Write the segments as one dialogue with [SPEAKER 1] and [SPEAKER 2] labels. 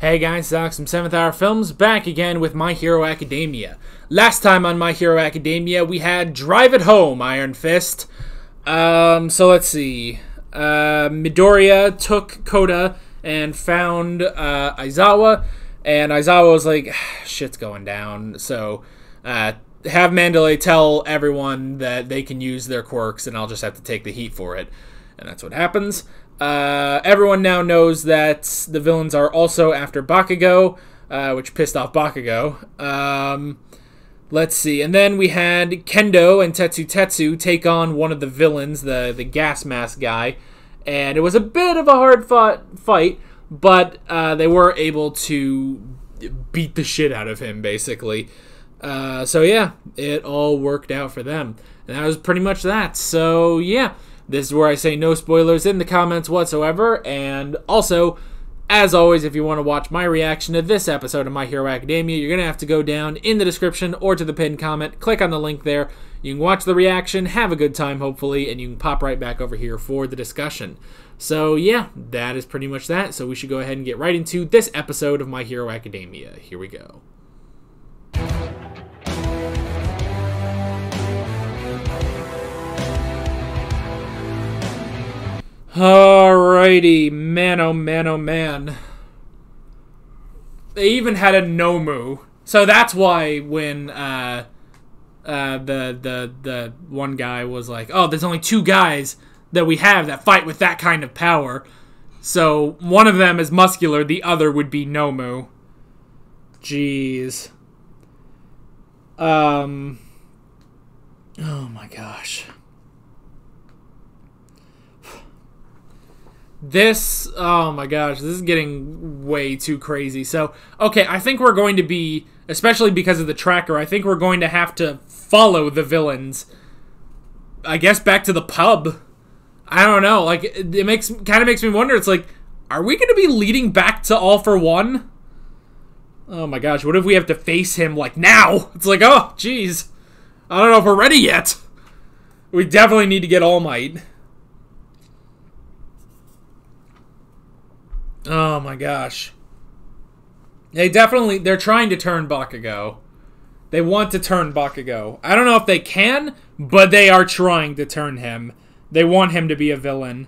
[SPEAKER 1] Hey guys, Zach from 7th Hour Films, back again with My Hero Academia. Last time on My Hero Academia, we had Drive It Home, Iron Fist. So let's see. Midoriya took Koda and found Aizawa, and Aizawa was like, shit's going down, so have Mandalay tell everyone that they can use their quirks, and I'll just have to take the heat for it. And that's what happens. Everyone now knows that the villains are also after Bakugo, which pissed off Bakugo. Let's see. And then we had Kendo and Tetsu take on one of the villains, the gas mask guy. And it was a bit of a hard fight, but they were able to beat the shit out of him, basically. So yeah, it all worked out for them. And that was pretty much that. So yeah. This is where I say no spoilers in the comments whatsoever, and also, as always, if you want to watch my reaction to this episode of My Hero Academia, you're going to have to go down in the description or to the pinned comment, click on the link there, you can watch the reaction, have a good time hopefully, and you can pop right back over here for the discussion. So yeah, that is pretty much that, so we should go ahead and get right into this episode of My Hero Academia. Here we go. Alrighty, man, oh man, oh man. They even had a Nomu, so that's why when the one guy was like, "Oh, there's only two guys that we have that fight with that kind of power." So one of them is muscular, the other would be Nomu. Jeez. Oh my gosh. This, oh my gosh, this is getting way too crazy. So, okay, I think we're going to be, especially because of the tracker, I think we're going to have to follow the villains, I guess, back to the pub. I don't know, like, it kind of makes me wonder, it's like, are we going to be leading back to All for One? Oh my gosh, what if we have to face him, like, now? It's like, oh, jeez, I don't know if we're ready yet. We definitely need to get All Might. Oh my gosh. They're trying to turn Bakugo. They want to turn Bakugo. I don't know if they can, but they are trying to turn him. They want him to be a villain.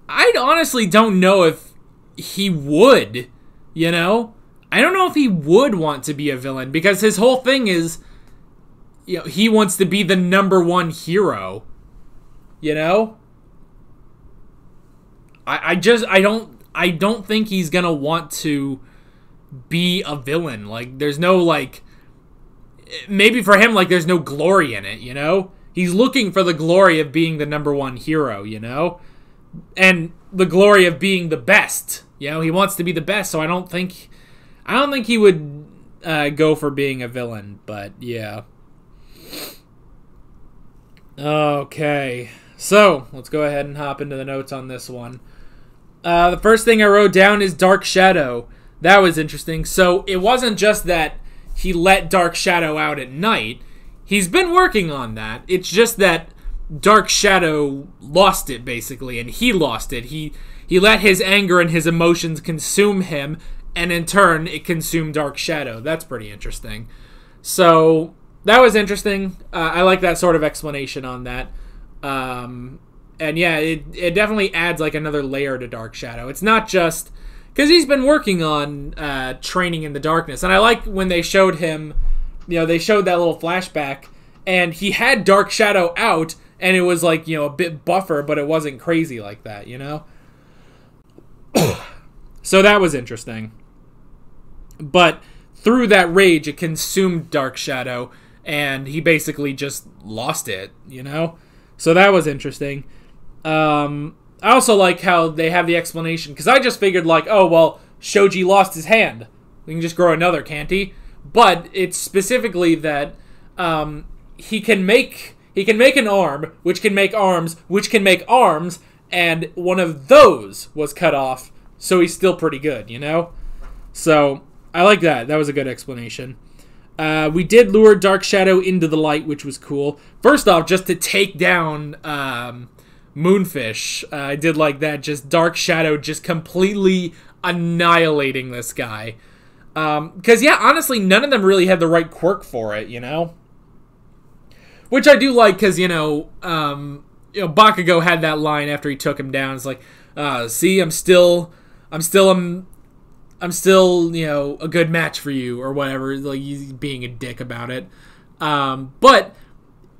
[SPEAKER 1] I honestly don't know if he would, you know? I don't know if he would want to be a villain, because his whole thing is, you know, he wants to be the #1 hero, you know? I don't think he's gonna want to be a villain. Like, there's no, like, maybe for him, like, there's no glory in it, you know? He's looking for the glory of being the #1 hero, you know? And the glory of being the best, you know? He wants to be the best, so I don't think he would go for being a villain, but yeah. Okay, so let's go ahead and hop into the notes on this one. The first thing I wrote down is Dark Shadow. That was interesting. So it wasn't just that he let Dark Shadow out at night. He's been working on that. It's just that Dark Shadow lost it, basically, and he lost it. He let his anger and his emotions consume him, and in turn, it consumed Dark Shadow. That's pretty interesting. So that was interesting. I like that sort of explanation on that. And yeah, it definitely adds like another layer to Dark Shadow. It's not just because he's been working on training in the darkness. And I like when they showed him, you know, they showed that little flashback and he had Dark Shadow out and it was like, you know, a bit buffer, but it wasn't crazy like that, you know? So that was interesting. But through that rage, it consumed Dark Shadow and he basically just lost it, you know? So that was interesting. I also like how they have the explanation, because I just figured like, oh, well, Shoji lost his hand. We can just grow another, can't he? But it's specifically that he can make an arm, which can make arms, which can make arms, and one of those was cut off, so he's still pretty good, you know? So, I like that. That was a good explanation. We did lure Dark Shadow into the light, which was cool. First off, just to take down Moonfish. I did like that. Just Dark Shadow just completely annihilating this guy. Because, yeah, honestly, none of them really had the right quirk for it, you know? Which I do like, because, Bakugo had that line after he took him down. It's like, see, I'm still, a good match for you, or whatever. Like, he's being a dick about it. But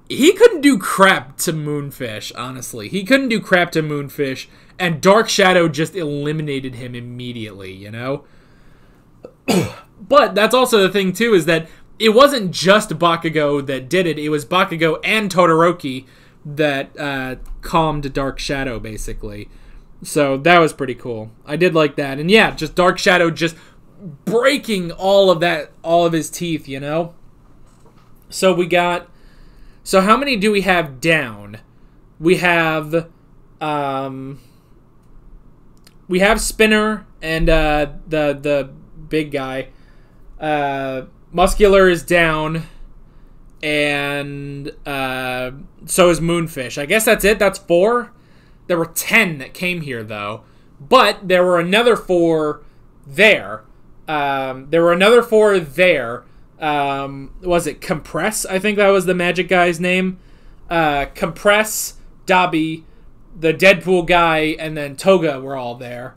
[SPEAKER 1] he couldn't do crap to Moonfish, honestly. He couldn't do crap to Moonfish, and Dark Shadow just eliminated him immediately, you know? But that's also the thing, too, is that it wasn't just Bakugo that did it. It was Bakugo and Todoroki that calmed Dark Shadow, basically. So that was pretty cool. I did like that. And yeah, just Dark Shadow just breaking all of his teeth, you know? So so how many do we have down? We have Spinner and the big guy. Muscular is down, and so is Moonfish. I guess that's it. That's 4. There were 10 that came here, though. But there were another 4 there. Was it Compress? I think that was the magic guy's name. Compress, Dabi, the Deadpool guy, and then Toga were all there.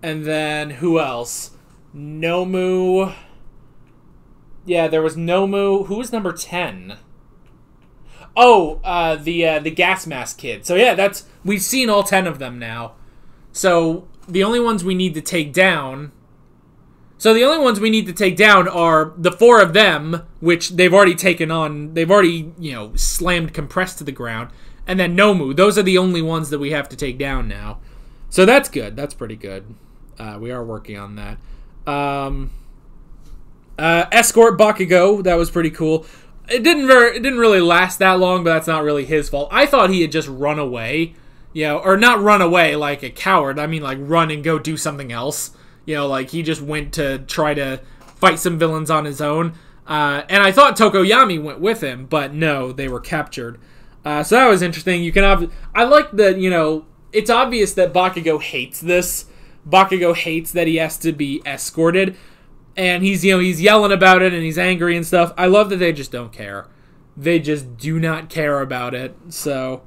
[SPEAKER 1] And then who else? Nomu. Yeah, there was Nomu. Who was number 10? Oh, the gas mask kid. So yeah, we've seen all 10 of them now. So the only ones we need to take down. So the only ones we need to take down are the 4 of them, which they've already taken on. They've already, slammed Compressed to the ground, and then Nomu. Those are the only ones that we have to take down now. So that's good. That's pretty good. We are working on that. Escort Bakugo, that was pretty cool. It didn't really last that long, but that's not really his fault. I thought he had just run away, or not run away like a coward. I mean, like, run and go do something else. Like, he just went to try to fight some villains on his own. And I thought Tokoyami went with him, but no, they were captured. So that was interesting. I like that, it's obvious that Bakugo hates this. Bakugo hates that he has to be escorted. And he's yelling about it, and he's angry and stuff. I love that they just don't care. They just do not care about it. So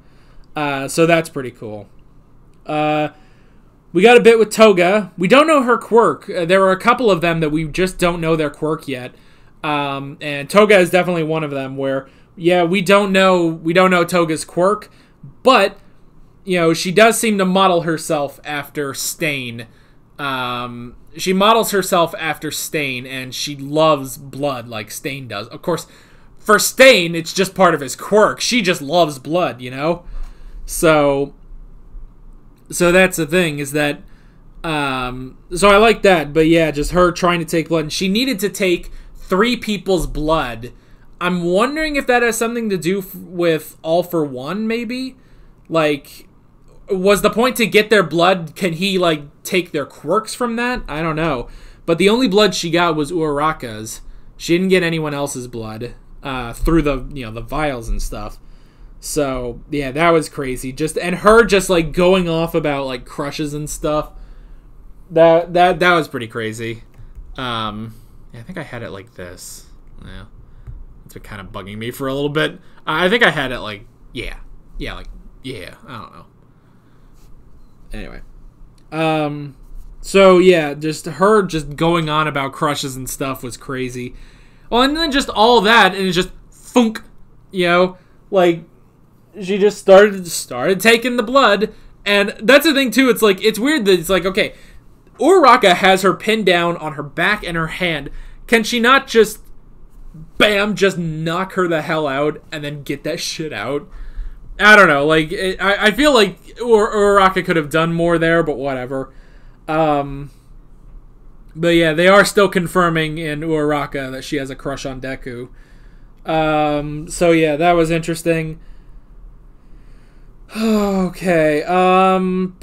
[SPEAKER 1] that's pretty cool. We got a bit with Toga. We don't know her quirk. There were a couple of them that we just don't know their quirk yet. And Toga is definitely one of them where, yeah, we don't know Toga's quirk, but, she does seem to model herself after Stain. She models herself after Stain, and she loves blood like Stain does. Of course, for Stain, it's just part of his quirk. She just loves blood, So that's the thing, is that, so I like that, but yeah, just her trying to take blood. And she needed to take 3 people's blood. I'm wondering if that has something to do with All for One, maybe? Like, was the point to get their blood? Can he, take their quirks from that? I don't know. But the only blood she got was Uraraka's. She didn't get anyone else's blood through the vials and stuff. So, yeah, that was crazy. And her just, going off about, crushes and stuff. That was pretty crazy. I think I had it like this. Yeah. It's been kind of bugging me for a little bit. I think I had it I don't know. Anyway. So, yeah, just her just going on about crushes and stuff was crazy. Well, and then just all that, and it's just funk, she just started taking the blood, and that's the thing, too. It's it's weird that it's okay, Uraraka has her pinned down on her back and her hand. Can she not just, bam, just knock her the hell out and then get that shit out? I don't know, I feel like Uraraka could have done more there, but whatever. But yeah, they are still confirming in Uraraka that she has a crush on Deku. So yeah, that was interesting. Okay, oh,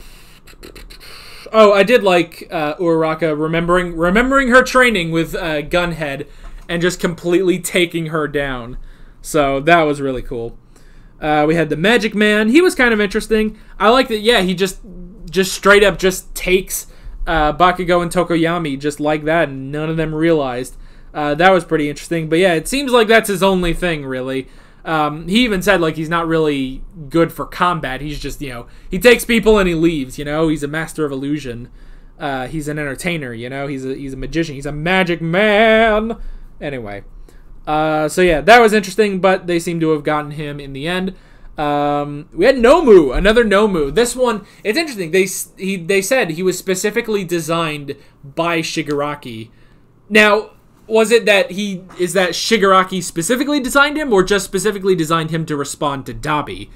[SPEAKER 1] I did like Uraraka remembering her training with Gunhead and just completely taking her down. So that was really cool. We had the Magic Man. He was kind of interesting. I like that, yeah, he just straight up just takes Bakugo and Tokoyami just like that, and none of them realized. That was pretty interesting. But yeah, it seems like that's his only thing, really. He even said, like, he's not really good for combat. He's just, you know, he takes people and he leaves, you know? He's a master of illusion. He's an entertainer, you know? He's a magician. He's a magic man. Anyway. So yeah, that was interesting, but they seem to have gotten him in the end. We had Nomu, another Nomu. This one, it's interesting. They said he was specifically designed by Shigaraki. Now, was it that Shigaraki specifically designed him, or just specifically designed him to respond to Dabi?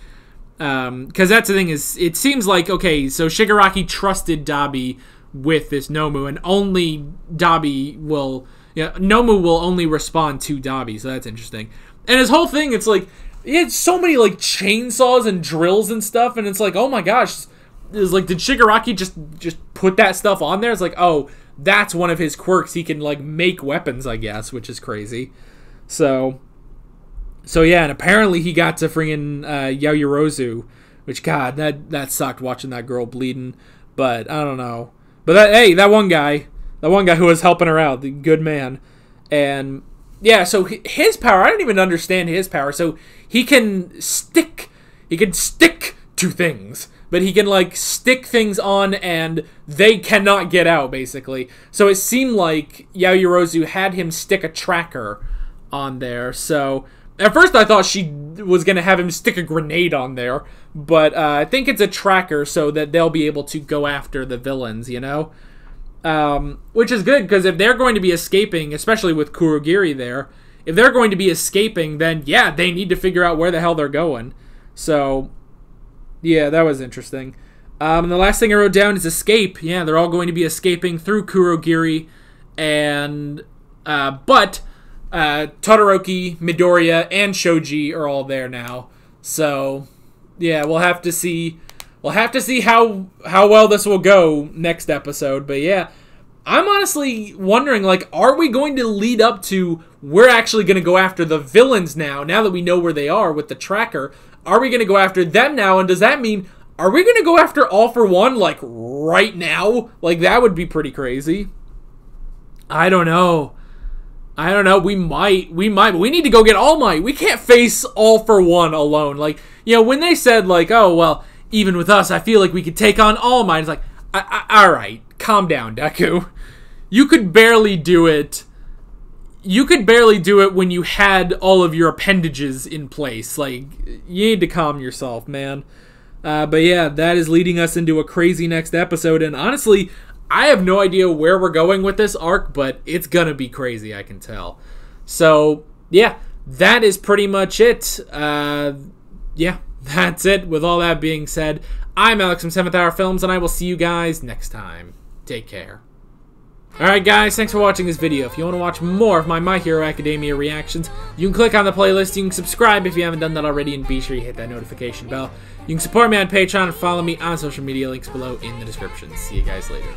[SPEAKER 1] Because that's the thing, is it seems like, okay, so Shigaraki trusted Dabi with this Nomu, and only Dabi will, Nomu will only respond to Dabi, so that's interesting. And his whole thing, it's like, he had so many, like, chainsaws and drills and stuff, and it's like, oh my gosh, it's like, did Shigaraki just put that stuff on there? It's like, oh, that's one of his quirks. He can, like, make weapons, I guess, which is crazy. So yeah, and apparently he got to friggin' Yaoyorozu, which, God, that sucked watching that girl bleeding. But I don't know. But that one guy who was helping her out, the good man, and yeah, so his power, I don't even understand his power. So he can stick to things, but he can, like, stick things on and they cannot get out, basically. So it seemed like Yaoyorozu had him stick a tracker on there. So at first I thought she was going to have him stick a grenade on there, but I think it's a tracker so that they'll be able to go after the villains, you know? Which is good, because if they're going to be escaping, especially with Kurogiri there, if they're going to be escaping, then yeah, they need to figure out where the hell they're going. So yeah, that was interesting. And the last thing I wrote down is escape. Yeah, they're all going to be escaping through Kurogiri, and but Todoroki, Midoriya, and Shoji are all there now. So yeah, we'll have to see. We'll have to see how well this will go next episode. But yeah, I'm honestly wondering, like, are we going to lead up to we're actually going to go after the villains now that we know where they are with the tracker? Are we going to go after them now? And does that mean, are we going to go after All For One, like, right now? Like, that would be pretty crazy. I don't know. We might. But we need to go get All Might. We can't face All For One alone. Like, you know, when they said, like, oh, well, even with us, I feel like we could take on All Might. It's like, all right, calm down, Deku. You could barely do it. You could barely do it when you had all of your appendages in place. Like, you need to calm yourself, man. But yeah, that is leading us into a crazy next episode. And honestly, I have no idea where we're going with this arc, but it's gonna be crazy, I can tell. So, yeah, that is pretty much it. Yeah, that's it. With all that being said, I'm Alex from 7th Hour Films, and I will see you guys next time. Take care. Alright guys, thanks for watching this video. If you want to watch more of My Hero Academia reactions, you can click on the playlist, you can subscribe if you haven't done that already, and be sure you hit that notification bell. You can support me on Patreon and follow me on social media, links below in the description. See you guys later.